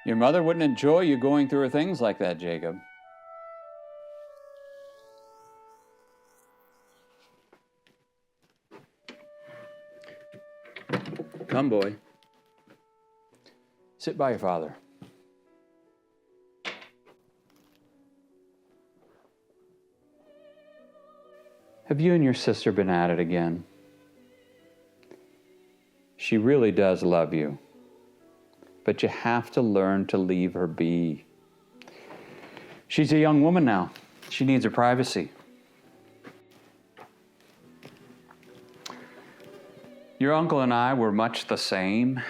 Your mother wouldn't enjoy you going through her things like that, Jacob. Come, boy. Sit by your father. Have you and your sister been at it again? She really does love you, but you have to learn to leave her be. She's a young woman now. She needs her privacy. Your uncle and I were much the same.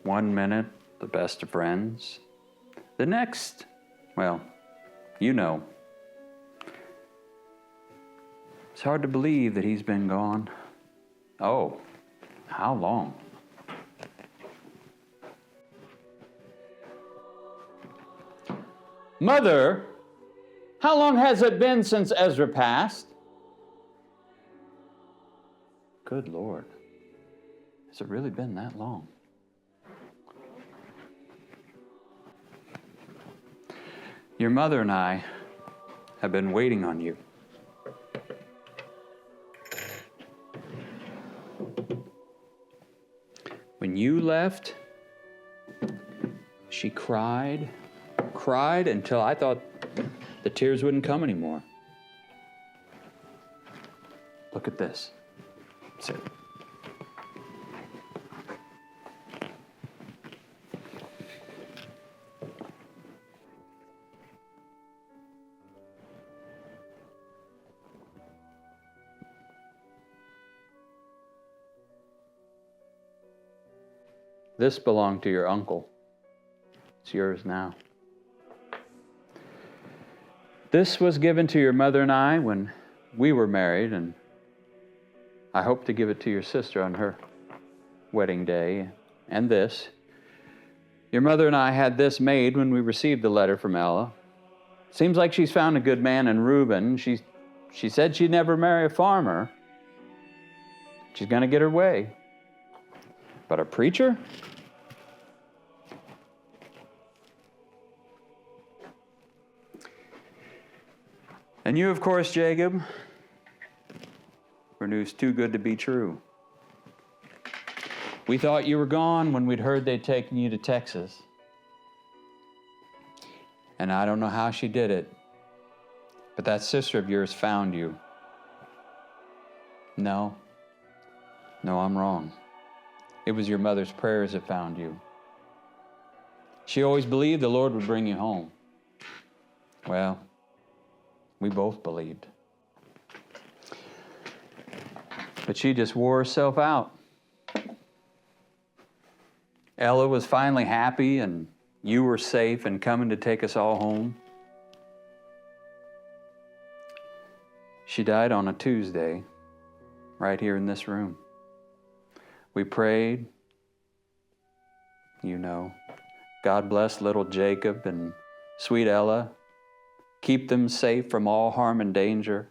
One minute, the best of friends. The next, well, you know. It's hard to believe that he's been gone. Oh, how long? Mother, how long has it been since Ezra passed? Good Lord. Has it really been that long? Your mother and I have been waiting on you. When you left, she cried until I thought the tears wouldn't come anymore. Look at this. Sit. This belonged to your uncle. It's yours now. This was given to your mother and I when we were married, and I hope to give it to your sister on her wedding day. And this. Your mother and I had this made when we received the letter from Ella. Seems like she's found a good man in Reuben. She said she'd never marry a farmer. She's going to get her way. But a preacher? And you, of course, Jacob, were news too good to be true. We thought you were gone when we'd heard they'd taken you to Texas. And I don't know how she did it, but that sister of yours found you. No, I'm wrong. It was your mother's prayers that found you. She always believed the Lord would bring you home. Well, we both believed. But she just wore herself out. Ella was finally happy, and you were safe and coming to take us all home. She died on a Tuesday, right here in this room. We prayed, you know, God bless little Jacob and sweet Ella. Keep them safe from all harm and danger.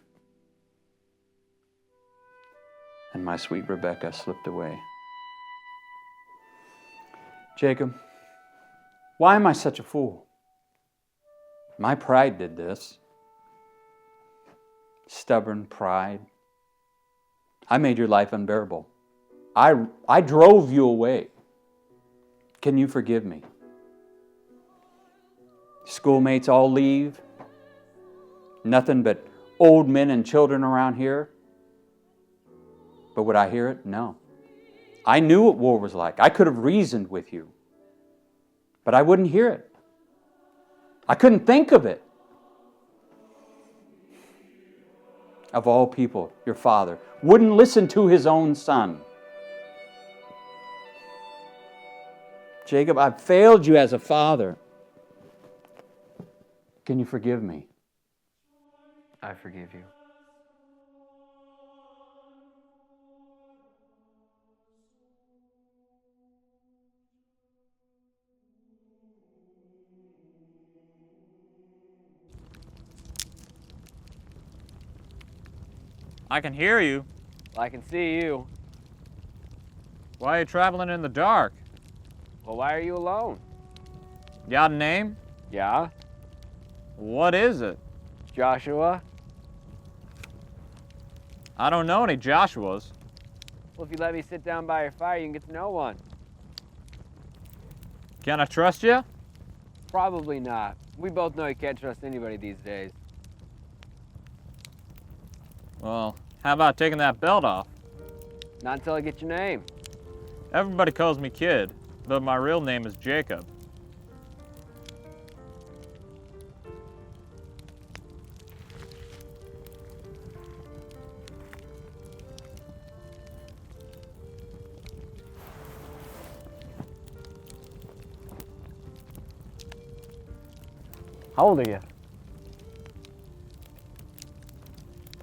And my sweet Rebecca slipped away. Jacob, why am I such a fool? My pride did this. Stubborn pride. I made your life unbearable. I drove you away. Can you forgive me? Schoolmates all leave. Nothing but old men and children around here. But would I hear it? No. I knew what war was like. I could have reasoned with you. But I wouldn't hear it. I couldn't think of it. Of all people, your father wouldn't listen to his own son. Jacob, I've failed you as a father. Can you forgive me? I forgive you. I can hear you. I can see you. Why are you traveling in the dark? Well, why are you alone? Got a name? Yeah? What is it? Joshua? I don't know any Joshuas. Well, if you let me sit down by your fire, you can get to know one. Can I trust you? Probably not. We both know you can't trust anybody these days. Well, how about taking that belt off? Not until I get your name. Everybody calls me Kid, but my real name is Jacob. How old are you?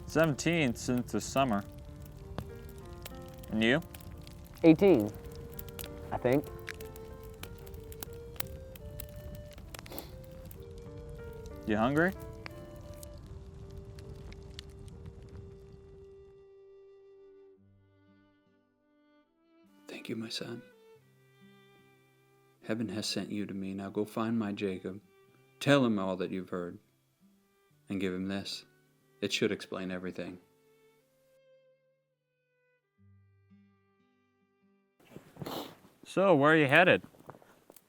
17 since the summer. And you? 18, I think. You hungry? Thank you, my son. Heaven has sent you to me. Now go find my Jacob. Tell him all that you've heard. And give him this. It should explain everything. So, where are you headed?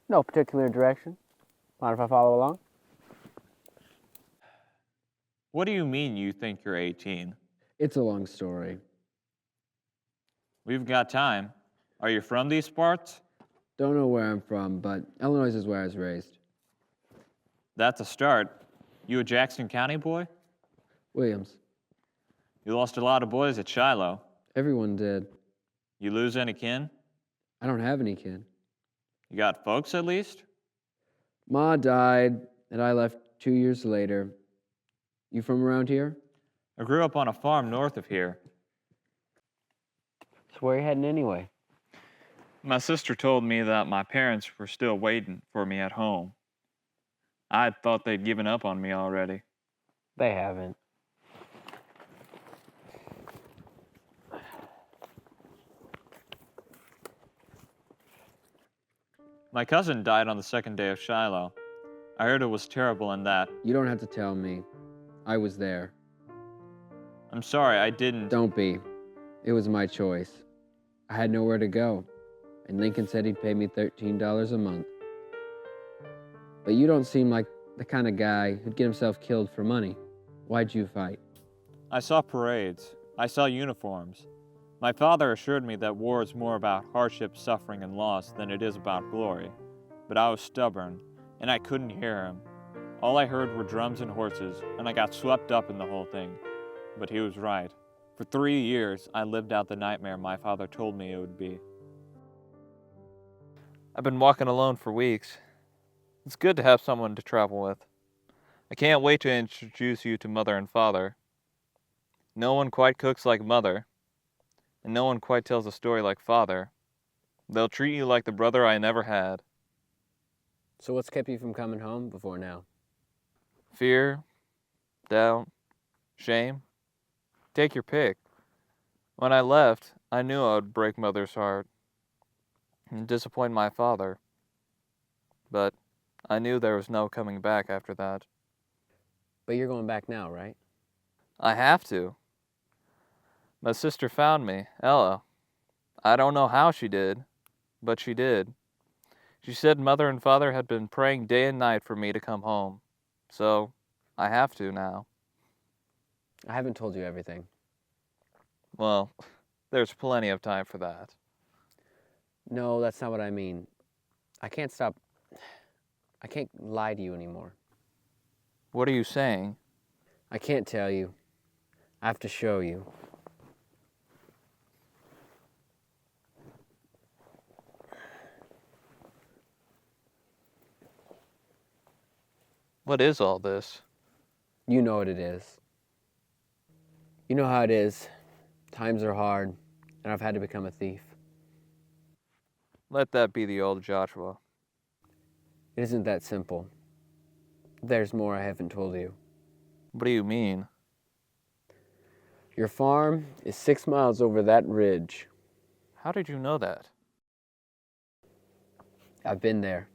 No particular direction. Mind if I follow along? What do you mean you think you're 18? It's a long story. We've got time. Are you from these parts? Don't know where I'm from, but Illinois is where I was raised. That's a start. You a Jackson County boy? Williams. You lost a lot of boys at Shiloh. Everyone did. You lose any kin? I don't have any kin. You got folks at least? Ma died, and I left 2 years later. You from around here? I grew up on a farm north of here. So where are you heading anyway? My sister told me that my parents were still waiting for me at home. I thought they'd given up on me already. They haven't. My cousin died on the second day of Shiloh. I heard it was terrible and that. You don't have to tell me. I was there. I'm sorry, I didn't. Don't be. It was my choice. I had nowhere to go, and Lincoln said he'd pay me $13 a month. But you don't seem like the kind of guy who'd get himself killed for money. Why'd you fight? I saw parades. I saw uniforms. My father assured me that war is more about hardship, suffering, and loss than it is about glory. But I was stubborn, and I couldn't hear him. All I heard were drums and horses, and I got swept up in the whole thing. But he was right. For 3 years, I lived out the nightmare my father told me it would be. I've been walking alone for weeks. It's good to have someone to travel with. I can't wait to introduce you to Mother and Father. No one quite cooks like Mother, and no one quite tells a story like Father. They'll treat you like the brother I never had. So what's kept you from coming home before now? Fear, doubt, shame. Take your pick. When I left, I knew I would break Mother's heart and disappoint my father. But I knew there was no coming back after that. But you're going back now, right? I have to. My sister found me, Ella. I don't know how she did, but she did. She said Mother and Father had been praying day and night for me to come home. So, I have to now. I haven't told you everything. Well, there's plenty of time for that. No, that's not what I mean. I can't lie to you anymore. What are you saying? I can't tell you. I have to show you. What is all this? You know what it is. You know how it is. Times are hard, and I've had to become a thief. Let that be the old Joshua. It isn't that simple. There's more I haven't told you. What do you mean? Your farm is 6 miles over that ridge. How did you know that? I've been there.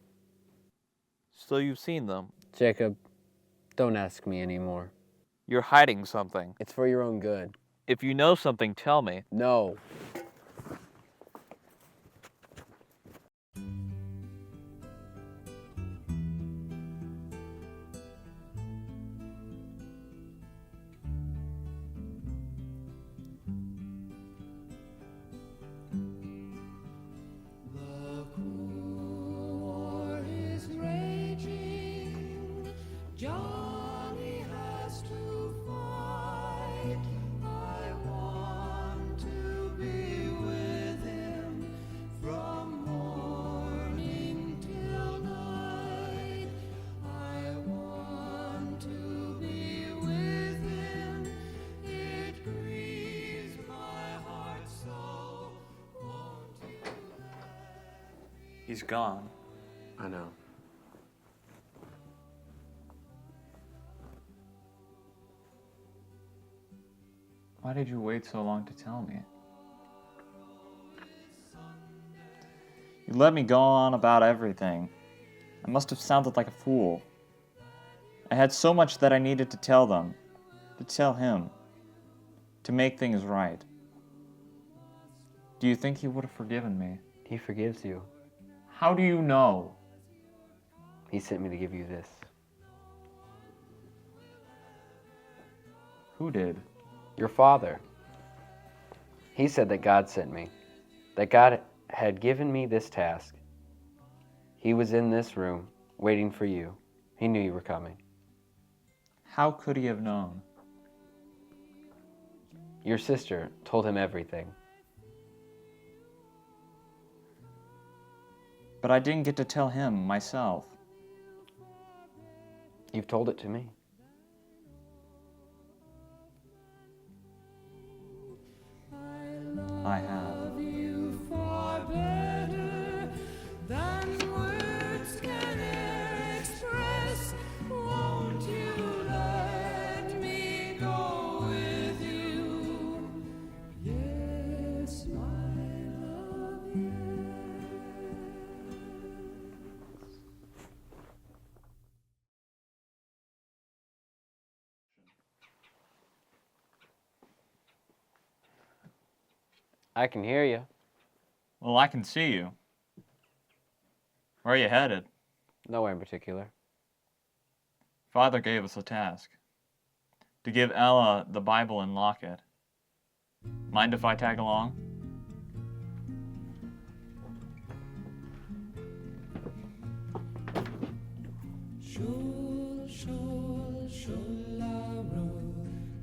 So you've seen them. Jacob, don't ask me anymore. You're hiding something. It's for your own good. If you know something, tell me. No. Johnny has to fight. I want to be with him from morning till night. I want to be with him. It grieves my heart so. Won't you let me? He's gone. I know. Why did you wait so long to tell me? You let me go on about everything. I must have sounded like a fool. I had so much that I needed to tell them, to tell him, to make things right. Do you think he would have forgiven me? He forgives you. How do you know? He sent me to give you this. Who did? Your father. He said that God sent me, that God had given me this task. He was in this room, waiting for you. He knew you were coming. How could he have known? Your sister told him everything. But I didn't get to tell him myself. You've told it to me. I have. You far better than words can e'er express. Won't you let me go with you? Yes, my love, yes. I can hear you. Well, I can see you. Where are you headed? Nowhere in particular. Father gave us a task. To give Ella the Bible and locket. Mind if I tag along? Shul, shul, shularo,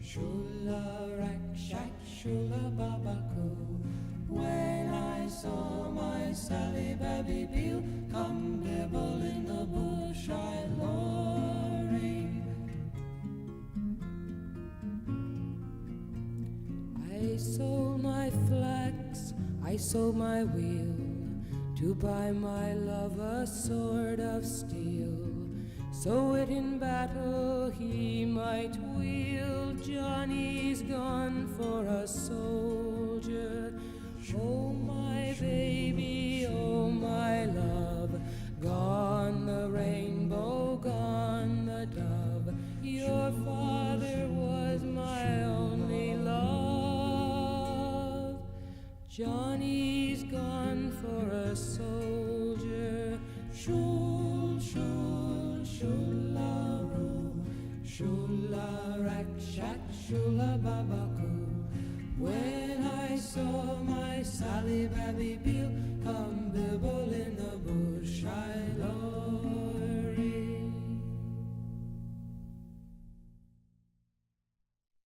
shula rak shack, shula babako. When I saw my Sally Babby Peel come bibble in the bush, I loring. I sold my flax, I sold my wheel, to buy my love a sword of steel, so it in battle he might wield. Johnny's gone for a soldier. Oh my baby, oh my love, gone the rainbow, gone the dove. Your father was my only love. Johnny's gone for a soldier. Shul, shul, shularo, shula rak shack, shula babako. When I saw my Sally Babby Peel come bibble